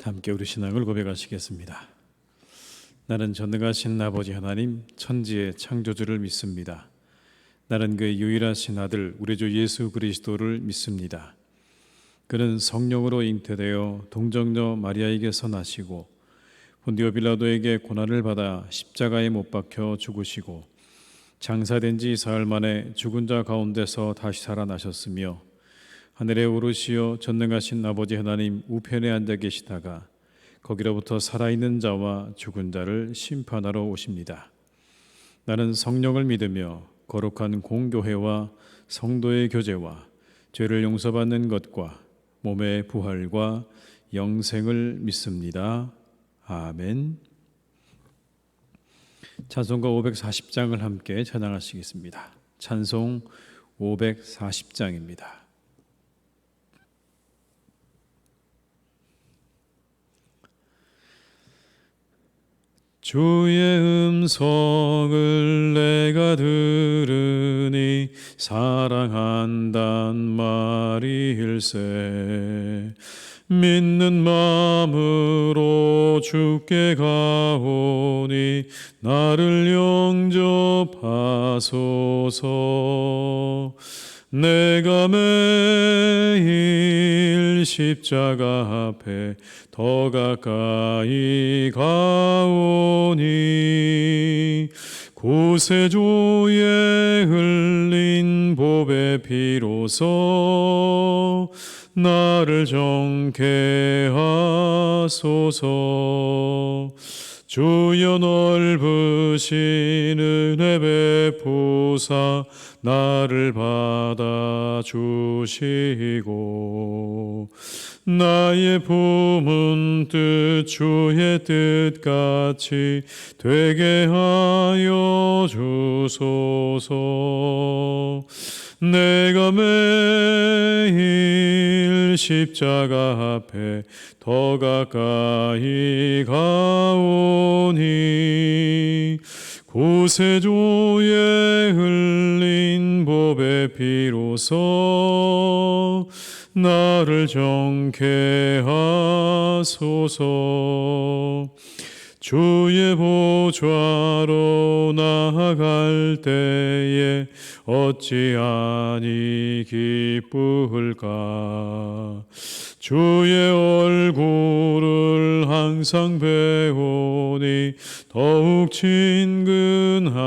함께 우리 신앙을 고백하시겠습니다. 나는 전능하신 아버지 하나님 천지의 창조주를 믿습니다. 나는 그의 유일하신 아들 우리 주 예수 그리스도를 믿습니다. 그는 성령으로 잉태되어 동정녀 마리아에게서 나시고 본디오 빌라도에게 고난을 받아 십자가에 못 박혀 죽으시고 장사된 지 사흘 만에 죽은 자 가운데서 다시 살아나셨으며 하늘에 오르시어 전능하신 아버지 하나님 우편에 앉아 계시다가 거기로부터 살아있는 자와 죽은 자를 심판하러 오십니다. 나는 성령을 믿으며 거룩한 공교회와 성도의 교제와 죄를 용서받는 것과 몸의 부활과 영생을 믿습니다. 아멘. 찬송가 540장을 함께 찬양하시겠습니다. 찬송 540장입니다. 주의 음성을 내가 들으니 사랑한단 말일세. 믿는 마음으로 주께 가오니 나를 영접하소서. 내가 매일 십자가 앞에 더 가까이 가오니 구세주의 흘린 보배 피로써 나를 정케 하소서. 주여 넓으신 은혜 베푸사 나를 받아주시고 나의 품은 뜻 주의 뜻같이 되게 하여 주소서. 내가 매일 십자가 앞에 더 가까이 가오니 구세주의 흘린 보배 피로써 나를 정케 하소서. 주의 보좌로 나아갈 때에 어찌하니 기쁠까. 주의 얼굴을 항상 배우니 더욱 친근합니다.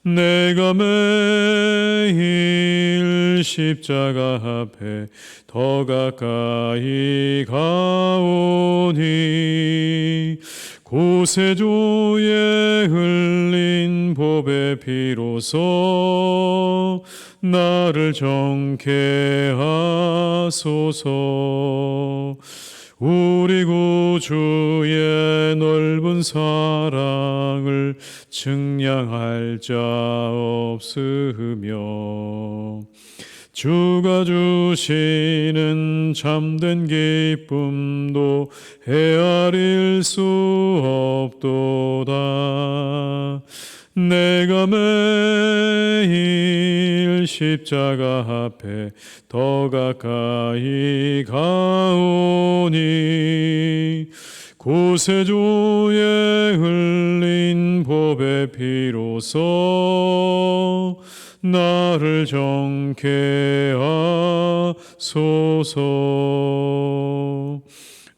내가 매일 십자가 앞에 더 가까이 가오니 구세주의 흘린 보배 피로써 나를 정케 하소서. 우리 구주의 넓은 사랑을 측량할 자 없으며 주가 주시는 참된 기쁨도 헤아릴 수 없도다. 내가 매일 십자가 앞에 더 가까이 가오니 구세주의 흘린 보배 피로써 나를 정케 하소서.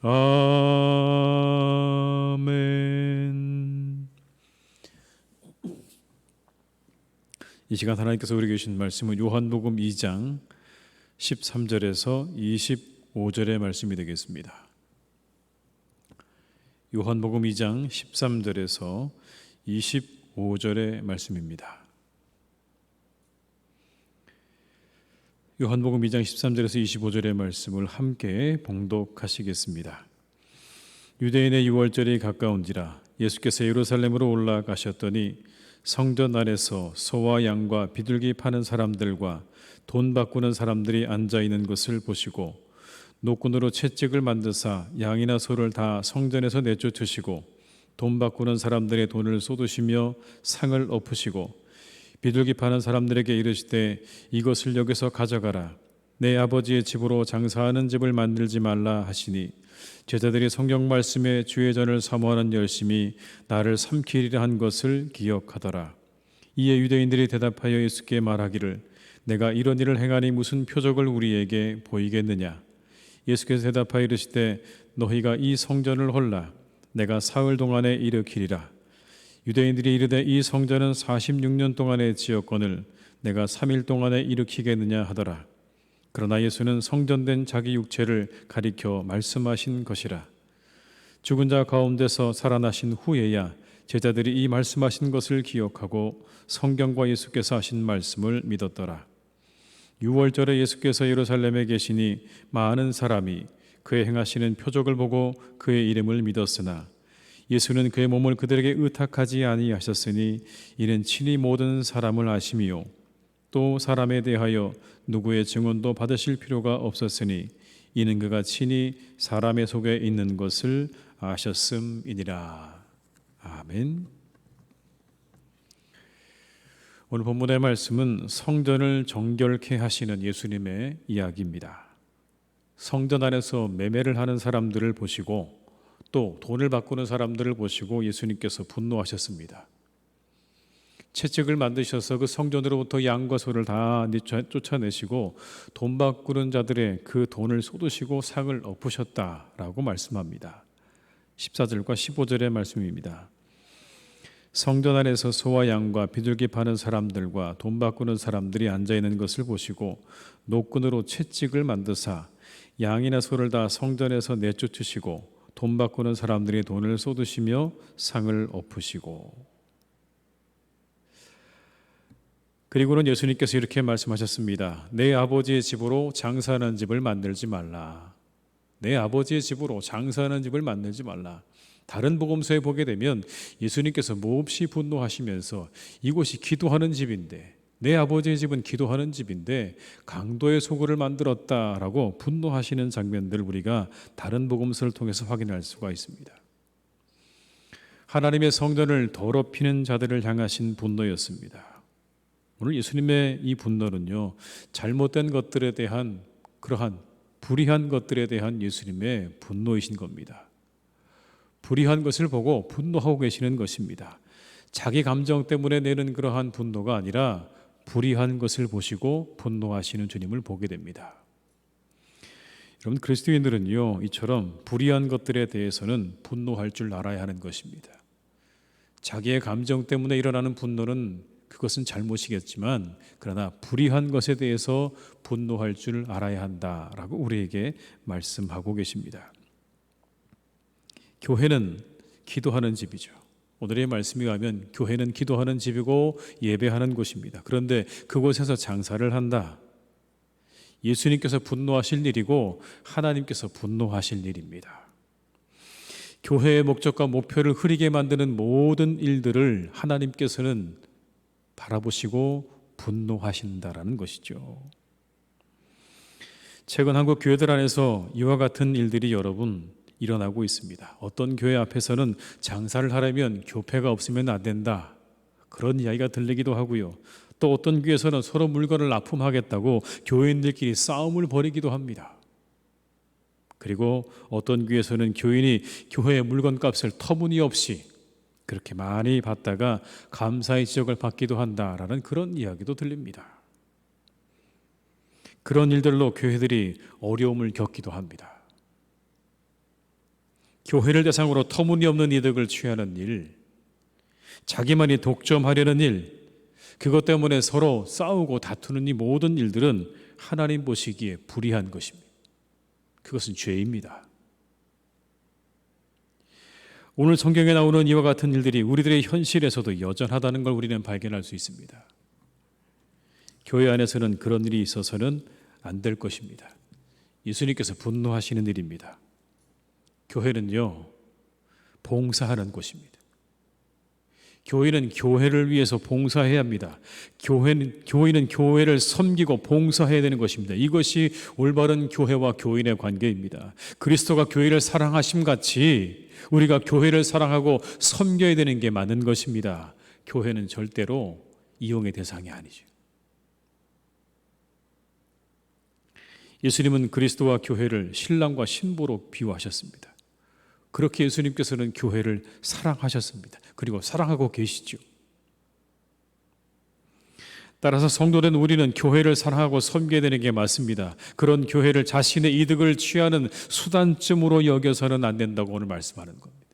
아멘. 이 시간 하나님께서 우리에게 주신 말씀은 요한복음 2장 13절에서 25절의 말씀이 되겠습니다. 요한복음 2장 13절에서 25절의 말씀입니다. 요한복음 2장 13절에서 25절의 말씀을 함께 봉독하시겠습니다. 유대인의 유월절이 가까운지라 예수께서 예루살렘으로 올라가셨더니 성전 안에서 소와 양과 비둘기 파는 사람들과 돈 바꾸는 사람들이 앉아 있는 것을 보시고 노끈으로 채찍을 만드사 양이나 소를 다 성전에서 내쫓으시고 돈 바꾸는 사람들의 돈을 쏟으시며 상을 엎으시고 비둘기 파는 사람들에게 이르시되 이것을 여기서 가져가라. 내 아버지의 집으로 장사하는 집을 만들지 말라 하시니 제자들이 성경 말씀에 주의 전을 사모하는 열심이 나를 삼키리라 한 것을 기억하더라. 이에 유대인들이 대답하여 예수께 말하기를 내가 이런 일을 행하니 무슨 표적을 우리에게 보이겠느냐. 예수께서 대답하여 이르시되 너희가 이 성전을 헐라 내가 사흘 동안에 일으키리라. 유대인들이 이르되 이 성전은 46년 동안에 지었거늘 내가 3일 동안에 일으키겠느냐 하더라. 그러나 예수는 성전된 자기 육체를 가리켜 말씀하신 것이라. 죽은 자 가운데서 살아나신 후에야 제자들이 이 말씀하신 것을 기억하고 성경과 예수께서 하신 말씀을 믿었더라. 유월절에 예수께서 예루살렘에 계시니 많은 사람이 그의 행하시는 표적을 보고 그의 이름을 믿었으나 예수는 그의 몸을 그들에게 의탁하지 아니하셨으니 이는 친히 모든 사람을 아심이요 또 사람에 대하여 누구의 증언도 받으실 필요가 없었으니 이는 그가 친히 사람의 속에 있는 것을 아셨음이니라. 아멘. 오늘 본문의 말씀은 성전을 정결케 하시는 예수님의 이야기입니다. 성전 안에서 매매를 하는 사람들을 보시고 또 돈을 바꾸는 사람들을 보시고 예수님께서 분노하셨습니다. 채찍을 만드셔서 그 성전으로부터 양과 소를 다 쫓아내시고 돈 바꾸는 자들의 그 돈을 쏟으시고 상을 엎으셨다라고 말씀합니다. 14절과 15절의 말씀입니다. 성전 안에서 소와 양과 비둘기 파는 사람들과 돈 바꾸는 사람들이 앉아있는 것을 보시고 노끈으로 채찍을 만드사 양이나 소를 다 성전에서 내쫓으시고 돈 바꾸는 사람들이 돈을 쏟으시며 상을 엎으시고. 그리고는 예수님께서 이렇게 말씀하셨습니다. 내 아버지의 집으로 장사하는 집을 만들지 말라. 내 아버지의 집으로 장사하는 집을 만들지 말라. 다른 복음서에 보게 되면 예수님께서 몹시 분노하시면서 이곳이 기도하는 집인데 내 아버지의 집은 기도하는 집인데 강도의 소굴을 만들었다라고 분노하시는 장면들을 우리가 다른 복음서를 통해서 확인할 수가 있습니다. 하나님의 성전을 더럽히는 자들을 향하신 분노였습니다. 오늘 예수님의 이 분노는요, 잘못된 것들에 대한 그러한 불의한 것들에 대한 예수님의 분노이신 겁니다. 불의한 것을 보고 분노하고 계시는 것입니다. 자기 감정 때문에 내는 그러한 분노가 아니라 불의한 것을 보시고 분노하시는 주님을 보게 됩니다. 여러분, 그리스도인들은요, 이처럼 불의한 것들에 대해서는 분노할 줄 알아야 하는 것입니다. 자기의 감정 때문에 일어나는 분노는 그것은 잘못이겠지만 그러나 불의한 것에 대해서 분노할 줄 알아야 한다라고 우리에게 말씀하고 계십니다. 교회는 기도하는 집이죠. 오늘의 말씀에 가면 교회는 기도하는 집이고 예배하는 곳입니다. 그런데 그곳에서 장사를 한다. 예수님께서 분노하실 일이고 하나님께서 분노하실 일입니다. 교회의 목적과 목표를 흐리게 만드는 모든 일들을 하나님께서는 바라보시고 분노하신다라는 것이죠. 최근 한국 교회들 안에서 이와 같은 일들이 여러분 일어나고 있습니다. 어떤 교회 앞에서는 장사를 하려면 교패가 없으면 안 된다. 그런 이야기가 들리기도 하고요. 또 어떤 교회에서는 서로 물건을 납품하겠다고 교인들끼리 싸움을 벌이기도 합니다. 그리고 어떤 교회에서는 교인이 교회의 물건값을 터무니없이 그렇게 많이 받다가 감사의 지적을 받기도 한다라는 그런 이야기도 들립니다. 그런 일들로 교회들이 어려움을 겪기도 합니다. 교회를 대상으로 터무니없는 이득을 취하는 일, 자기만이 독점하려는 일, 그것 때문에 서로 싸우고 다투는 이 모든 일들은 하나님 보시기에 불의한 것입니다. 그것은 죄입니다. 오늘 성경에 나오는 이와 같은 일들이 우리들의 현실에서도 여전하다는 걸 우리는 발견할 수 있습니다. 교회 안에서는 그런 일이 있어서는 안 될 것입니다. 예수님께서 분노하시는 일입니다. 교회는요, 봉사하는 곳입니다. 교회는 교회를 위해서 봉사해야 합니다. 교회는 교회를 섬기고 봉사해야 되는 것입니다. 이것이 올바른 교회와 교인의 관계입니다. 그리스도가 교회를 사랑하심 같이 우리가 교회를 사랑하고 섬겨야 되는 게 맞는 것입니다. 교회는 절대로 이용의 대상이 아니죠. 예수님은 그리스도와 교회를 신랑과 신부로 비유하셨습니다. 그렇게 예수님께서는 교회를 사랑하셨습니다. 그리고 사랑하고 계시죠. 따라서 성도된 우리는 교회를 사랑하고 섬겨야 되는 게 맞습니다. 그런 교회를 자신의 이득을 취하는 수단쯤으로 여겨서는 안 된다고 오늘 말씀하는 겁니다.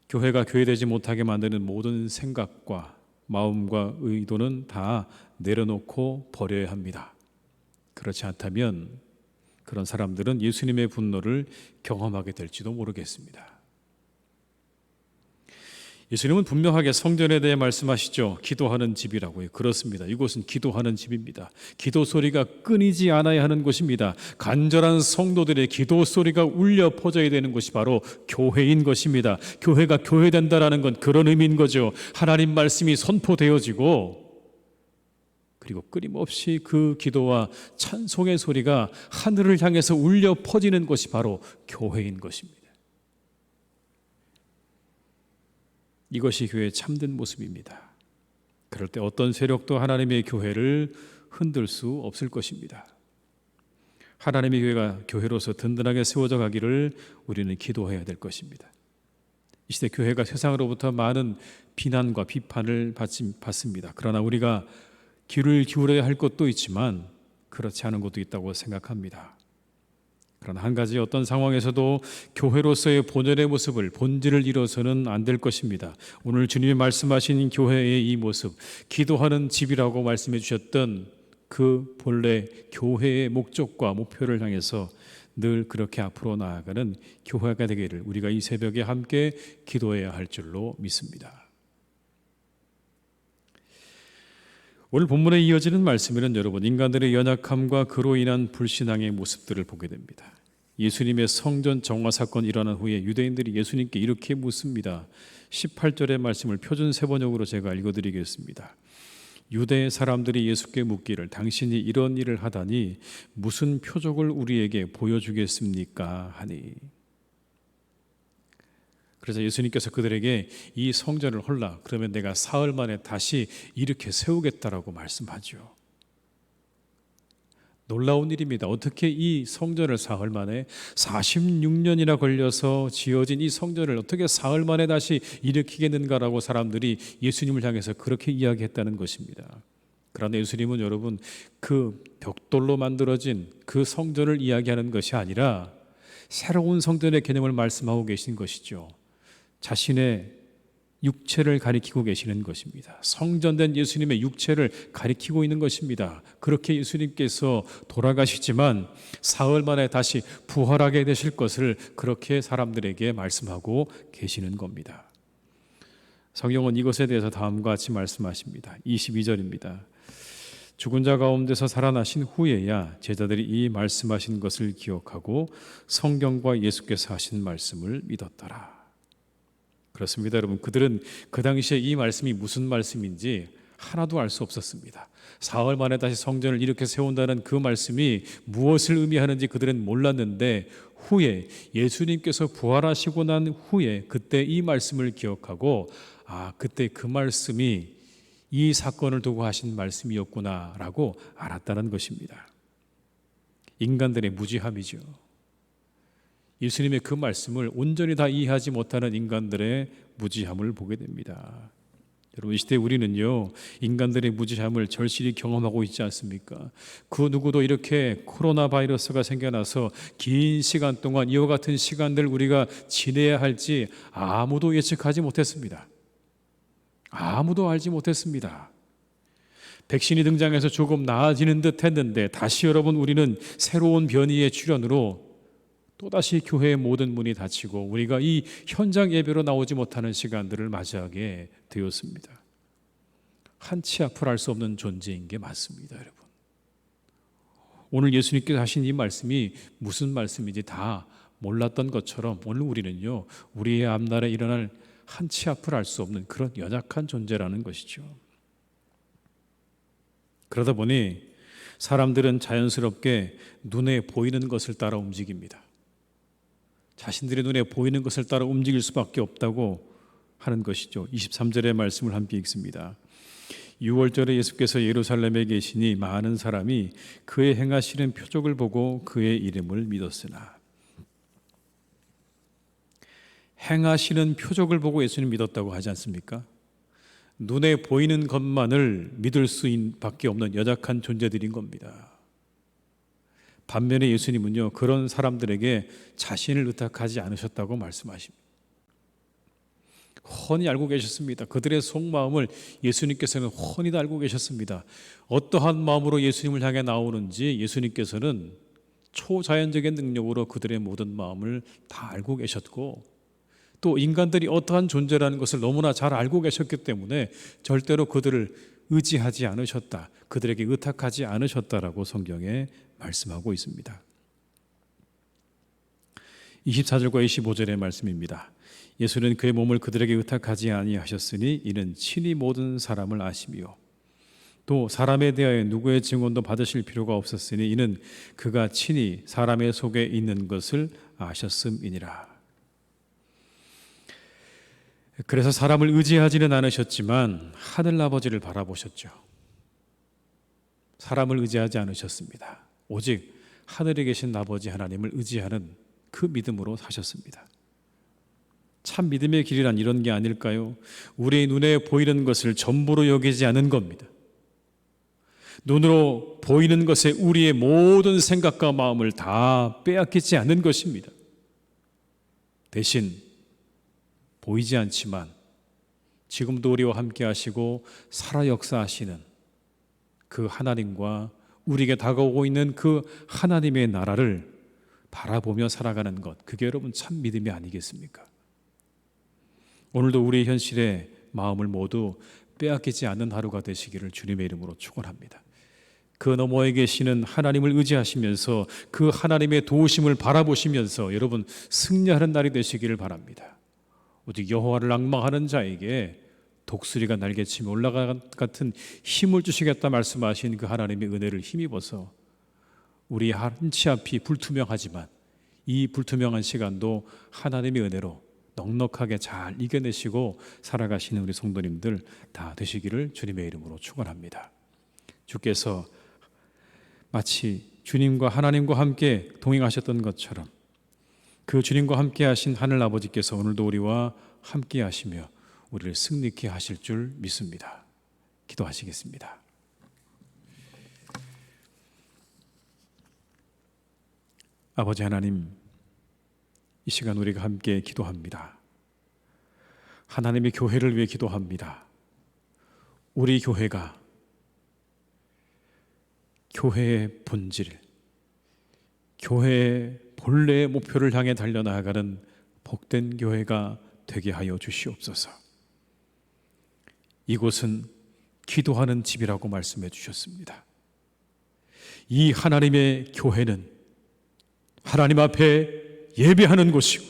교회가 교회되지 못하게 만드는 모든 생각과 마음과 의도는 다 내려놓고 버려야 합니다. 그렇지 않다면 그런 사람들은 예수님의 분노를 경험하게 될지도 모르겠습니다. 예수님은 분명하게 성전에 대해 말씀하시죠. 기도하는 집이라고요. 그렇습니다. 이곳은 기도하는 집입니다. 기도 소리가 끊이지 않아야 하는 곳입니다. 간절한 성도들의 기도 소리가 울려 퍼져야 되는 곳이 바로 교회인 것입니다. 교회가 교회된다라는 건 그런 의미인 거죠. 하나님 말씀이 선포되어지고 그리고 끊임없이 그 기도와 찬송의 소리가 하늘을 향해서 울려 퍼지는 곳이 바로 교회인 것입니다. 이것이 교회의 참된 모습입니다. 그럴 때 어떤 세력도 하나님의 교회를 흔들 수 없을 것입니다. 하나님의 교회가 교회로서 든든하게 세워져 가기를 우리는 기도해야 될 것입니다. 이 시대 교회가 세상으로부터 많은 비난과 비판을 받습니다. 그러나 우리가 귀를 기울여야 할 것도 있지만 그렇지 않은 것도 있다고 생각합니다. 그러나 한 가지 어떤 상황에서도 교회로서의 본연의 모습을 본질을 잃어서는 안 될 것입니다. 오늘 주님이 말씀하신 교회의 이 모습, 기도하는 집이라고 말씀해 주셨던 그 본래 교회의 목적과 목표를 향해서 늘 그렇게 앞으로 나아가는 교회가 되기를 우리가 이 새벽에 함께 기도해야 할 줄로 믿습니다. 오늘 본문에 이어지는 말씀에는 여러분 인간들의 연약함과 그로 인한 불신앙의 모습들을 보게 됩니다. 예수님의 성전 정화 사건이 일어난 후에 유대인들이 예수님께 이렇게 묻습니다. 18절의 말씀을 표준 세번역으로 제가 읽어드리겠습니다. 유대 사람들이 예수께 묻기를 당신이 이런 일을 하다니 무슨 표적을 우리에게 보여주겠습니까? 하니 그래서 예수님께서 그들에게 이 성전을 헐라 그러면 내가 사흘 만에 다시 일으켜 세우겠다라고 말씀하죠. 놀라운 일입니다. 어떻게 이 성전을 사흘 만에 46년이나 걸려서 지어진 이 성전을 어떻게 사흘 만에 다시 일으키겠는가라고 사람들이 예수님을 향해서 그렇게 이야기했다는 것입니다. 그러나 예수님은 여러분 그 벽돌로 만들어진 그 성전을 이야기하는 것이 아니라 새로운 성전의 개념을 말씀하고 계신 것이죠. 자신의 육체를 가리키고 계시는 것입니다. 성전된 예수님의 육체를 가리키고 있는 것입니다. 그렇게 예수님께서 돌아가시지만 사흘 만에 다시 부활하게 되실 것을 그렇게 사람들에게 말씀하고 계시는 겁니다. 성경은 이것에 대해서 다음과 같이 말씀하십니다. 22절입니다. 죽은 자 가운데서 살아나신 후에야 제자들이 이 말씀하신 것을 기억하고 성경과 예수께서 하신 말씀을 믿었더라. 그렇습니다, 여러분. 그들은 그 당시에 이 말씀이 무슨 말씀인지 하나도 알 수 없었습니다. 사흘 만에 다시 성전을 이렇게 세운다는 그 말씀이 무엇을 의미하는지 그들은 몰랐는데 후에 예수님께서 부활하시고 난 후에 그때 이 말씀을 기억하고 그때 그 말씀이 이 사건을 두고 하신 말씀이었구나라고 알았다는 것입니다. 인간들의 무지함이죠. 예수님의 그 말씀을 온전히 다 이해하지 못하는 인간들의 무지함을 보게 됩니다. 여러분 이 시대에 우리는요 인간들의 무지함을 절실히 경험하고 있지 않습니까? 그 누구도 이렇게 코로나 바이러스가 생겨나서 긴 시간 동안 이와 같은 시간들 우리가 지내야 할지 아무도 예측하지 못했습니다. 아무도 알지 못했습니다. 백신이 등장해서 조금 나아지는 듯 했는데 다시 여러분 우리는 새로운 변이의 출현으로 또다시 교회의 모든 문이 닫히고 우리가 이 현장 예배로 나오지 못하는 시간들을 맞이하게 되었습니다. 한치 앞을 알 수 없는 존재인 게 맞습니다, 여러분. 오늘 예수님께서 하신 이 말씀이 무슨 말씀인지 다 몰랐던 것처럼 오늘 우리는요 우리의 앞날에 일어날 한치 앞을 알 수 없는 그런 연약한 존재라는 것이죠. 그러다 보니 사람들은 자연스럽게 눈에 보이는 것을 따라 움직입니다. 자신들의 눈에 보이는 것을 따라 움직일 수밖에 없다고 하는 것이죠. 23절의 말씀을 함께 읽습니다. 6월절에 예수께서 예루살렘에 계시니 많은 사람이 그의 행하시는 표적을 보고 그의 이름을 믿었으나. 행하시는 표적을 보고 예수님 믿었다고 하지 않습니까? 눈에 보이는 것만을 믿을 수밖에 없는 연약한 존재들인 겁니다. 반면에 예수님은요, 그런 사람들에게 자신을 의탁하지 않으셨다고 말씀하십니다. 훤히 알고 계셨습니다. 그들의 속마음을 예수님께서는 훤히 다 알고 계셨습니다. 어떠한 마음으로 예수님을 향해 나오는지 예수님께서는 초자연적인 능력으로 그들의 모든 마음을 다 알고 계셨고, 또 인간들이 어떠한 존재라는 것을 너무나 잘 알고 계셨기 때문에 절대로 그들을 의지하지 않으셨다, 그들에게 의탁하지 않으셨다라고 성경에 말씀하고 있습니다. 24절과 25절의 말씀입니다. 예수는 그의 몸을 그들에게 의탁하지 아니하셨으니 이는 친히 모든 사람을 아시며 또 사람에 대하여 누구의 증언도 받으실 필요가 없었으니 이는 그가 친히 사람의 속에 있는 것을 아셨음이니라. 그래서 사람을 의지하지는 않으셨지만 하늘아버지를 바라보셨죠. 사람을 의지하지 않으셨습니다. 오직 하늘에 계신 아버지 하나님을 의지하는 그 믿음으로 사셨습니다. 참 믿음의 길이란 이런 게 아닐까요? 우리 눈에 보이는 것을 전부로 여기지 않은 겁니다. 눈으로 보이는 것에 우리의 모든 생각과 마음을 다 빼앗기지 않는 것입니다. 대신 보이지 않지만 지금도 우리와 함께 하시고 살아 역사하시는 그 하나님과 우리에게 다가오고 있는 그 하나님의 나라를 바라보며 살아가는 것, 그게 여러분 참 믿음이 아니겠습니까? 오늘도 우리의 현실에 마음을 모두 빼앗기지 않는 하루가 되시기를 주님의 이름으로 축원합니다. 그 너머에 계시는 하나님을 의지하시면서 그 하나님의 도우심을 바라보시면서 여러분 승리하는 날이 되시기를 바랍니다. 오직 여호와를 앙망하는 자에게 독수리가 날개치며 올라간 같은 힘을 주시겠다 말씀하신 그 하나님의 은혜를 힘입어서 우리 한치 앞이 불투명하지만 이 불투명한 시간도 하나님의 은혜로 넉넉하게 잘 이겨내시고 살아가시는 우리 성도님들 다 되시기를 주님의 이름으로 축원합니다. 주께서 마치 주님과 하나님과 함께 동행하셨던 것처럼 그 주님과 함께 하신 하늘 아버지께서 오늘도 우리와 함께 하시며 우리를 승리케 하실 줄 믿습니다. 기도하시겠습니다. 아버지 하나님, 이 시간 우리가 함께 기도합니다. 하나님의 교회를 위해 기도합니다. 우리 교회가 교회의 본질, 교회의 본래의 목표를 향해 달려나가는 복된 교회가 되게 하여 주시옵소서. 이곳은 기도하는 집이라고 말씀해 주셨습니다. 이 하나님의 교회는 하나님 앞에 예배하는 곳이고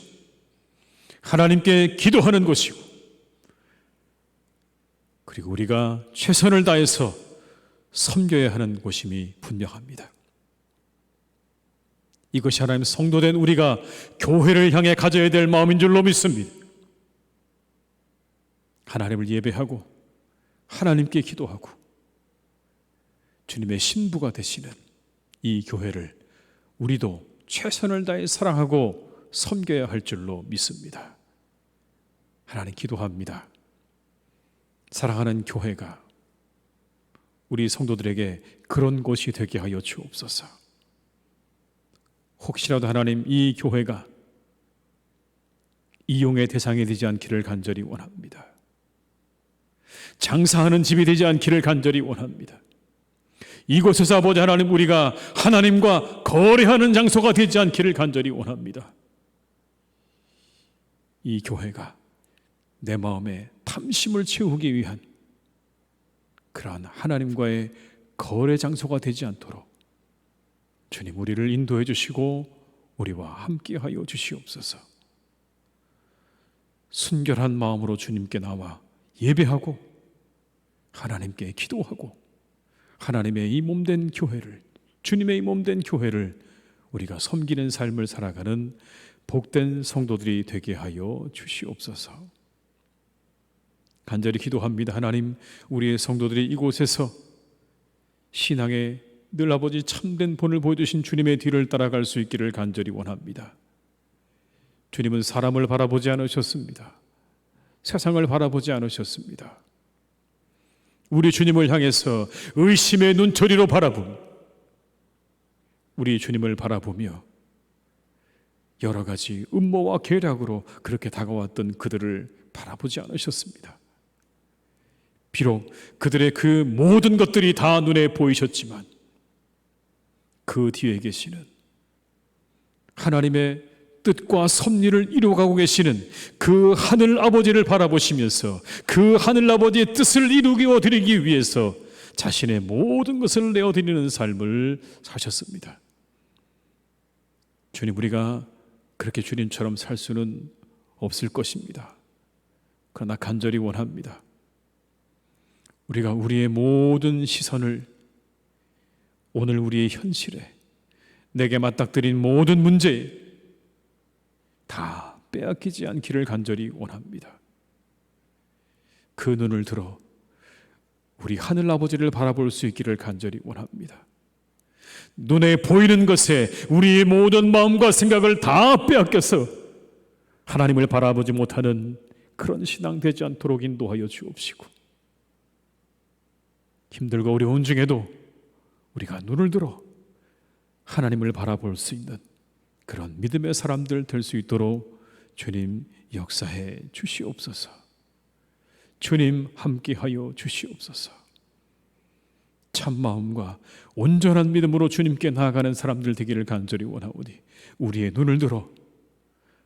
하나님께 기도하는 곳이고 그리고 우리가 최선을 다해서 섬겨야 하는 곳임이 분명합니다. 이것이 하나님 성도된 우리가 교회를 향해 가져야 될 마음인 줄로 믿습니다. 하나님을 예배하고 하나님께 기도하고 주님의 신부가 되시는 이 교회를 우리도 최선을 다해 사랑하고 섬겨야 할 줄로 믿습니다. 하나님 기도합니다. 사랑하는 교회가 우리 성도들에게 그런 곳이 되게 하여 주옵소서. 혹시라도 하나님 이 교회가 이용의 대상이 되지 않기를 간절히 원합니다. 장사하는 집이 되지 않기를 간절히 원합니다. 이곳에서 아버지 하나님 우리가 하나님과 거래하는 장소가 되지 않기를 간절히 원합니다. 이 교회가 내 마음에 탐심을 채우기 위한 그러한 하나님과의 거래 장소가 되지 않도록 주님 우리를 인도해 주시고 우리와 함께하여 주시옵소서. 순결한 마음으로 주님께 나와 예배하고 하나님께 기도하고 하나님의 이 몸된 교회를, 주님의 이 몸된 교회를 우리가 섬기는 삶을 살아가는 복된 성도들이 되게 하여 주시옵소서. 간절히 기도합니다. 하나님, 우리의 성도들이 이곳에서 신앙에 늘 아버지 참된 본을 보여주신 주님의 뒤를 따라갈 수 있기를 간절히 원합니다. 주님은 사람을 바라보지 않으셨습니다. 세상을 바라보지 않으셨습니다. 우리 주님을 향해서 의심의 눈초리로 바라보며 우리 주님을 바라보며 여러 가지 음모와 계략으로 그렇게 다가왔던 그들을 바라보지 않으셨습니다. 비록 그들의 그 모든 것들이 다 눈에 보이셨지만 그 뒤에 계시는 하나님의 뜻과 섭리를 이루어가고 계시는 그 하늘 아버지를 바라보시면서 그 하늘 아버지의 뜻을 이루어 드리기 위해서 자신의 모든 것을 내어드리는 삶을 사셨습니다. 주님, 우리가 그렇게 주님처럼 살 수는 없을 것입니다. 그러나 간절히 원합니다. 우리가 우리의 모든 시선을 오늘 우리의 현실에 내게 맞닥뜨린 모든 문제에 다 빼앗기지 않기를 간절히 원합니다. 그 눈을 들어 우리 하늘 아버지를 바라볼 수 있기를 간절히 원합니다. 눈에 보이는 것에 우리의 모든 마음과 생각을 다 빼앗겨서 하나님을 바라보지 못하는 그런 신앙 되지 않도록 인도하여 주옵시고, 힘들고 어려운 중에도 우리가 눈을 들어 하나님을 바라볼 수 있는 그런 믿음의 사람들 될 수 있도록 주님 역사해 주시옵소서. 주님 함께하여 주시옵소서. 참마음과 온전한 믿음으로 주님께 나아가는 사람들 되기를 간절히 원하오니 우리의 눈을 들어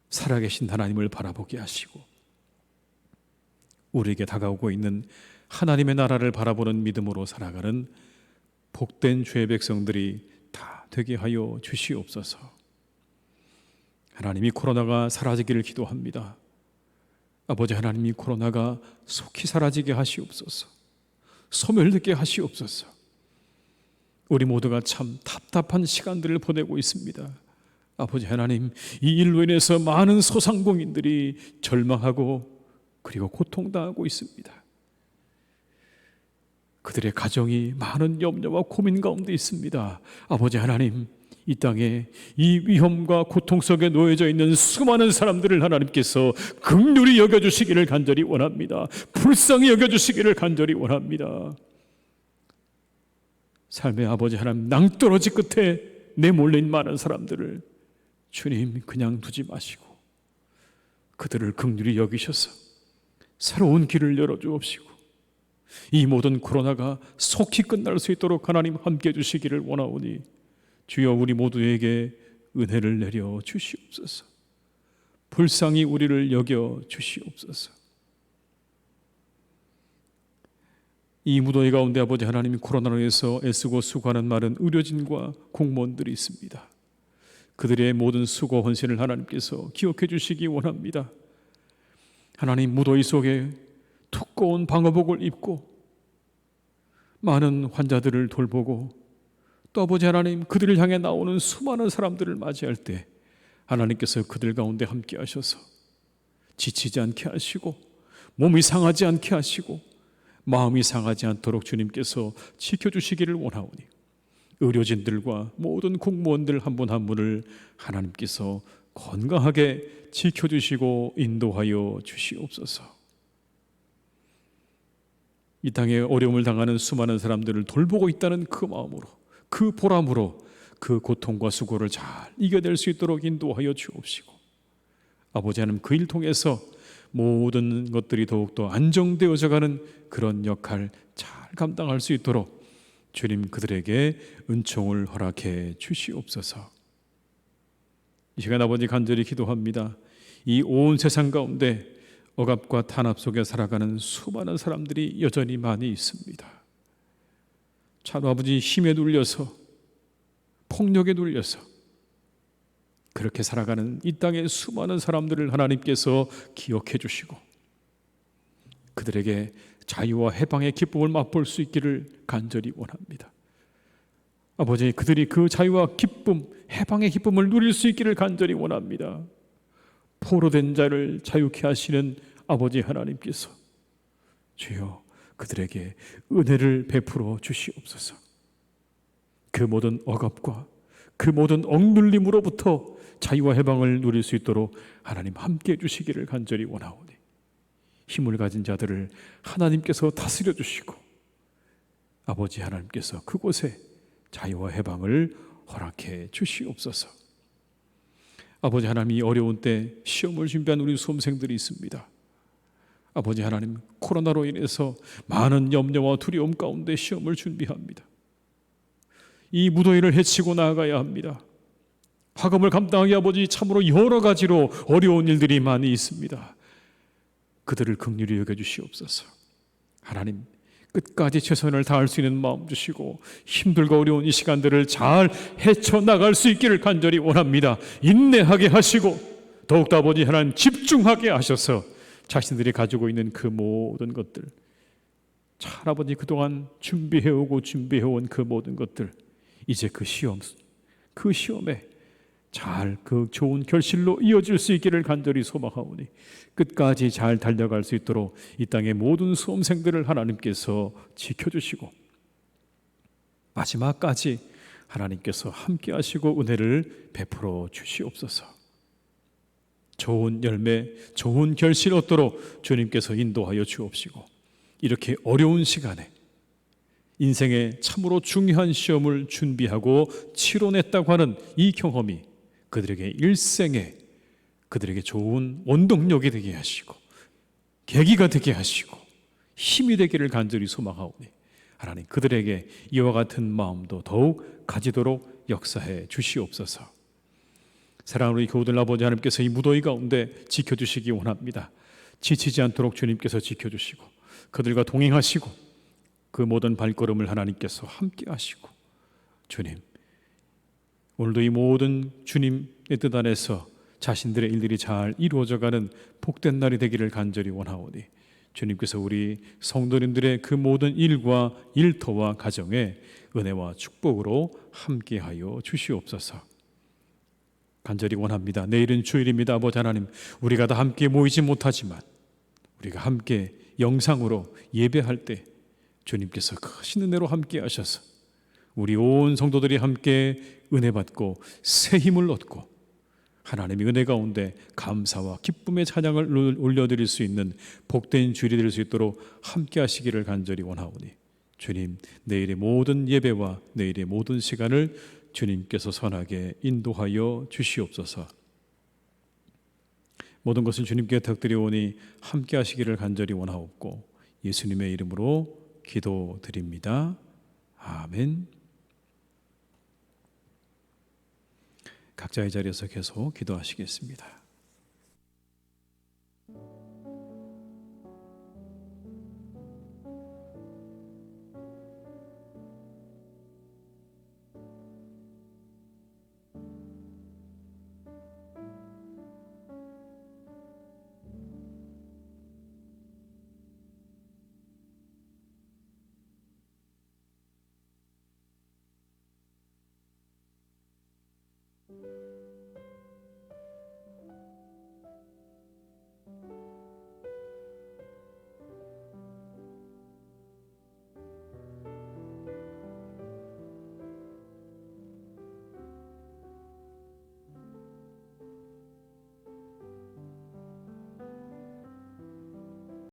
살아계신 하나님을 바라보게 하시고 우리에게 다가오고 있는 하나님의 나라를 바라보는 믿음으로 살아가는 복된 주의 백성들이 다 되게 하여 주시옵소서. 하나님이 코로나가 사라지기를 기도합니다. 아버지 하나님이 코로나가 속히 사라지게 하시옵소서. 소멸되게 하시옵소서. 우리 모두가 참 답답한 시간들을 보내고 있습니다. 아버지 하나님, 이 일로 인해서 많은 소상공인들이 절망하고 그리고 고통당하고 있습니다. 그들의 가정이 많은 염려와 고민 가운데 있습니다. 아버지 하나님, 이 땅에 이 위험과 고통 속에 놓여져 있는 수많은 사람들을 하나님께서 긍휼히 여겨주시기를 간절히 원합니다. 불쌍히 여겨주시기를 간절히 원합니다. 삶의 아버지 하나님, 낭떠러지 끝에 내몰린 많은 사람들을 주님 그냥 두지 마시고 그들을 긍휼히 여기셔서 새로운 길을 열어주옵시고 이 모든 코로나가 속히 끝날 수 있도록 하나님 함께 해주시기를 원하오니 주여 우리 모두에게 은혜를 내려 주시옵소서. 불쌍히 우리를 여겨 주시옵소서. 이 무더위 가운데 아버지 하나님이 코로나로 인해서 애쓰고 수고하는 많은 의료진과 공무원들이 있습니다. 그들의 모든 수고 헌신을 하나님께서 기억해 주시기 원합니다. 하나님, 무더위 속에 두꺼운 방어복을 입고 많은 환자들을 돌보고 또 아버지 하나님, 그들을 향해 나오는 수많은 사람들을 맞이할 때 하나님께서 그들 가운데 함께 하셔서 지치지 않게 하시고 몸이 상하지 않게 하시고 마음이 상하지 않도록 주님께서 지켜주시기를 원하오니 의료진들과 모든 공무원들 한 분 한 분을 하나님께서 건강하게 지켜주시고 인도하여 주시옵소서. 이 땅에 어려움을 당하는 수많은 사람들을 돌보고 있다는 그 마음으로, 그 보람으로 그 고통과 수고를 잘 이겨낼 수 있도록 인도하여 주옵시고 아버지 하나님, 그 일 통해서 모든 것들이 더욱더 안정되어져 가는 그런 역할 잘 감당할 수 있도록 주님 그들에게 은총을 허락해 주시옵소서. 이 시간 아버지 간절히 기도합니다. 이 온 세상 가운데 억압과 탄압 속에 살아가는 수많은 사람들이 여전히 많이 있습니다. 참 아버지, 힘에 눌려서 폭력에 눌려서 그렇게 살아가는 이 땅의 수많은 사람들을 하나님께서 기억해 주시고 그들에게 자유와 해방의 기쁨을 맛볼 수 있기를 간절히 원합니다. 아버지, 그들이 그 자유와 기쁨, 해방의 기쁨을 누릴 수 있기를 간절히 원합니다. 포로된 자를 자유케 하시는 아버지 하나님께서 주여 그들에게 은혜를 베풀어 주시옵소서. 그 모든 억압과 그 모든 억눌림으로부터 자유와 해방을 누릴 수 있도록 하나님 함께해 주시기를 간절히 원하오니, 힘을 가진 자들을 하나님께서 다스려 주시고 아버지 하나님께서 그곳에 자유와 해방을 허락해 주시옵소서. 아버지 하나님, 이 어려운 때 시험을 준비한 우리 수험생들이 있습니다. 아버지 하나님, 코로나로 인해서 많은 염려와 두려움 가운데 시험을 준비합니다. 이 무더위를 헤치고 나아가야 합니다. 학업을 감당하기 아버지 참으로 여러 가지로 어려운 일들이 많이 있습니다. 그들을 긍휼히 여겨주시옵소서. 하나님, 끝까지 최선을 다할 수 있는 마음 주시고 힘들고 어려운 이 시간들을 잘 헤쳐나갈 수 있기를 간절히 원합니다. 인내하게 하시고 더욱더 아버지 하나님 집중하게 하셔서 자신들이 가지고 있는 그 모든 것들, 잘 아버지 그동안 준비해오고 준비해온 그 모든 것들, 이제 그 시험에 잘 그 좋은 결실로 이어질 수 있기를 간절히 소망하오니 끝까지 잘 달려갈 수 있도록 이 땅의 모든 수험생들을 하나님께서 지켜주시고 마지막까지 하나님께서 함께 하시고 은혜를 베풀어 주시옵소서. 좋은 열매, 좋은 결실 얻도록 주님께서 인도하여 주옵시고, 이렇게 어려운 시간에 인생의 참으로 중요한 시험을 준비하고 치러냈다고 하는 이 경험이 그들에게 일생에 그들에게 좋은 원동력이 되게 하시고 계기가 되게 하시고 힘이 되기를 간절히 소망하오니 하나님, 그들에게 이와 같은 마음도 더욱 가지도록 역사해 주시옵소서. 사랑하는 우리 교우들 아버지 하나님께서 이 무더위 가운데 지켜주시기 원합니다. 지치지 않도록 주님께서 지켜주시고 그들과 동행하시고 그 모든 발걸음을 하나님께서 함께 하시고, 주님, 오늘도 이 모든 주님의 뜻 안에서 자신들의 일들이 잘 이루어져가는 복된 날이 되기를 간절히 원하오니 주님께서 우리 성도님들의 그 모든 일과 일터와 가정에 은혜와 축복으로 함께하여 주시옵소서. 간절히 원합니다. 내일은 주일입니다. 아버지 하나님, 우리가 다 함께 모이지 못하지만 우리가 함께 영상으로 예배할 때 주님께서 크신 은혜로 함께 하셔서 우리 온 성도들이 함께 은혜 받고 새 힘을 얻고 하나님의 은혜 가운데 감사와 기쁨의 찬양을 올려드릴 수 있는 복된 주일이 될 수 있도록 함께 하시기를 간절히 원하오니 주님, 내일의 모든 예배와 내일의 모든 시간을 주님께서 선하게 인도하여 주시옵소서. 모든 것을 주님께 덕드리오니 함께 하시기를 간절히 원하옵고 예수님의 이름으로 기도드립니다. 아멘. 각자의 자리에서 계속 기도하시겠습니다.